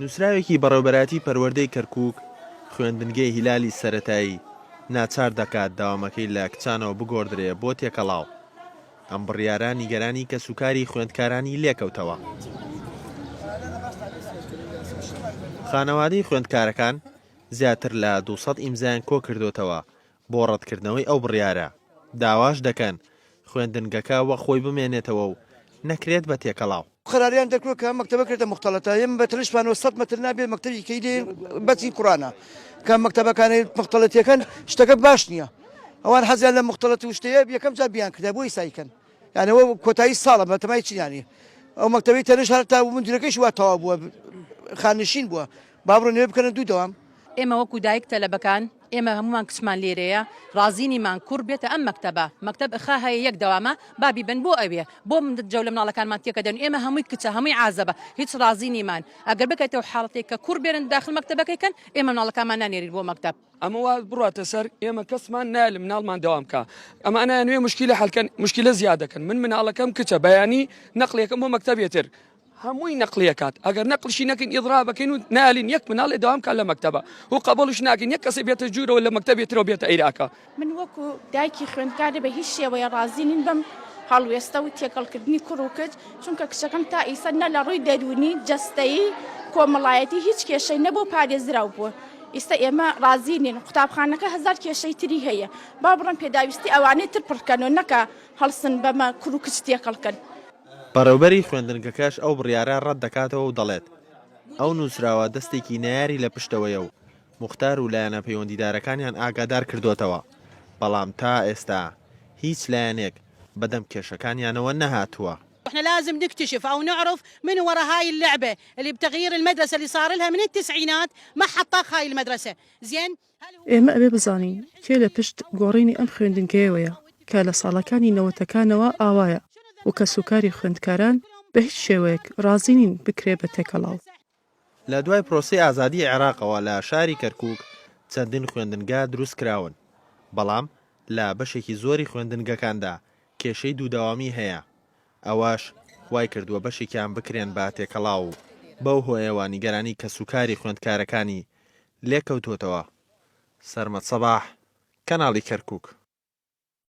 نووسراوێکی بەڕێوەبەراتی پەروەردەی کەرکووک خوێندنگەی هیلالی سەرەتایی ناچار دەکات داوامەکەی لە کچانەوە بگۆڕدرێ بۆ تێکەڵاو. ئەم بڕیارە نیگەرانی کە سوکاری خوێندکارانی لێکەوتەوە. خانەوادەی خوێندکارەکان زیاتر لە 200 ئیمزایان کۆ کردوتەوە بۆ ڕەتکردنەوەی ئەو بڕیارە. داواش دەکەن خوێندنگەکە وە خۆی بمێنێتەوە و نەکرێت بە تێکەڵاو. قراریان دەکرێت کە مەکتەبەکرێتە مختلطە ئێمە بە ترشمان 100 مەتر نابێت مەکتەبی کەیدێ بەچی قورانە کە مەکتەبەکانی مختلطیەکەن شتەکە باش نییە. ئەوان حەزیان لە مختلط و شتەیە یەکەم جار بیان کردە بۆی سایکەن. یانەوە کۆتایی ساڵە بەتەمای چیانی ئەو مەکتەبی تەنش هەر تا مدیرەکەیش وا تەواو بووە خانشین بووە با بڕۆ نوێ بکەنە دوو دەوام. ئێمە وەکو دایک تەلەبەکان ئێمە هەمومان کچمان لێرەیە ڕازینیمان کوڕ بێتە ئەم مەکتەبە مەکتەب ئەخا هەیە یەک دەوامە بابی بن بۆ ئەوێ بۆ من جەو لە مناڵەکانمان تێکە دەن ئێمە هەمووی کچە هەمووی عازەبە هیچ ڕازینیمان ئەگەر بکەیتەوە حاڵەتێک کە کوڕ بێرن داخل مەکتەبەکەیکەن ئێمە مناڵەکانمان نانێرین بۆ مەکتەب. ئەمە وا بڕاتە سەر ئێمە کەسمان نایە لە مناڵمان دەوام بکە ئەمانە نوێ مشکلە حەلکەن مشکلە زیادەکەن من مناڵەکەم کچە بەیانی نەقلەکەم بۆ مەکتەبێتر هەمووی نەقلیەکات ئەگەر نەقلشی نەکەین ئیدرا بکەین و نالین یەک مناڵ دەوام کات لە مەکتەبە و قبولش ناکەین یەک کەسێ بێتە جوورەوە لە مەکتەبێترەوە بێتە عێراقە. من وەکو دایکی خوێندکارە بە هیچ شێوەیە ڕازینین بم هەڵوێستە و تێکەڵکردنی کوڕ و کچ چونکە کچەکەم تا ئیسە نە لە ڕووی دەرونی جەستەیی کۆمەڵایەتی هیچ کێشەی نەبوو پارێزراو بووە. ئێستا ئێمە ڕازینین قوتابخانەکە هەزار کێشەی تری هەیە با بڕۆن پێداویستی ئەوانەی تر پڕکەن و نەکە هەڵسن بەمە کوڕ و کچ تێکەڵکەن. بەڕێوەبەری خوێندنگەکەش ئەو بڕیارە ڕەت دەکاتەوە و دەڵێت ئەو نووسراوە دەستێکی نایاری لە پشتەوەیە و موختار و لایەنە پەیوەندیدارەکانیان ئاگادار کردوتەوە بەڵام تا ئێستا هیچ لایەنێک بەدەم کێشەکانیانەوە نەهاتووە. احنا لازم نكتشف او نعرف من وراء هاي اللعبه اللي بتغيير المدرسه اللي صار لها من التسعينات ما حطاق هاي المدرسه زين. ئێمە ئەبێ بزانین کێ لە پشت گۆڕینی ئەم خوێندنگەیەوەیە کە لە ساڵەکانی نەوەتەکانەوە ئاوایە و کە سوکاری خوێندکاران بە هیچ شێوەیەک ڕازینین بکرێ بە تێکەڵاو. لە دوای پرۆسی ئازادی عێراقەوە لە شاری کەرکووک چەندین خوێندنگە دروست کراون بەڵام لە بەشێکی زۆری خوێندنگەکاندا کێشەی دوودەوامی هەیە ئەوەش وای کردووە بەشێکیان بکرێن بە تێکەڵاو و بەو هۆیەوە نیگەرانی کە سوکاری خوێندکارەکانی لێکەوتوتەوە. سەرمەد سەباح کەناڵی کەرکووک.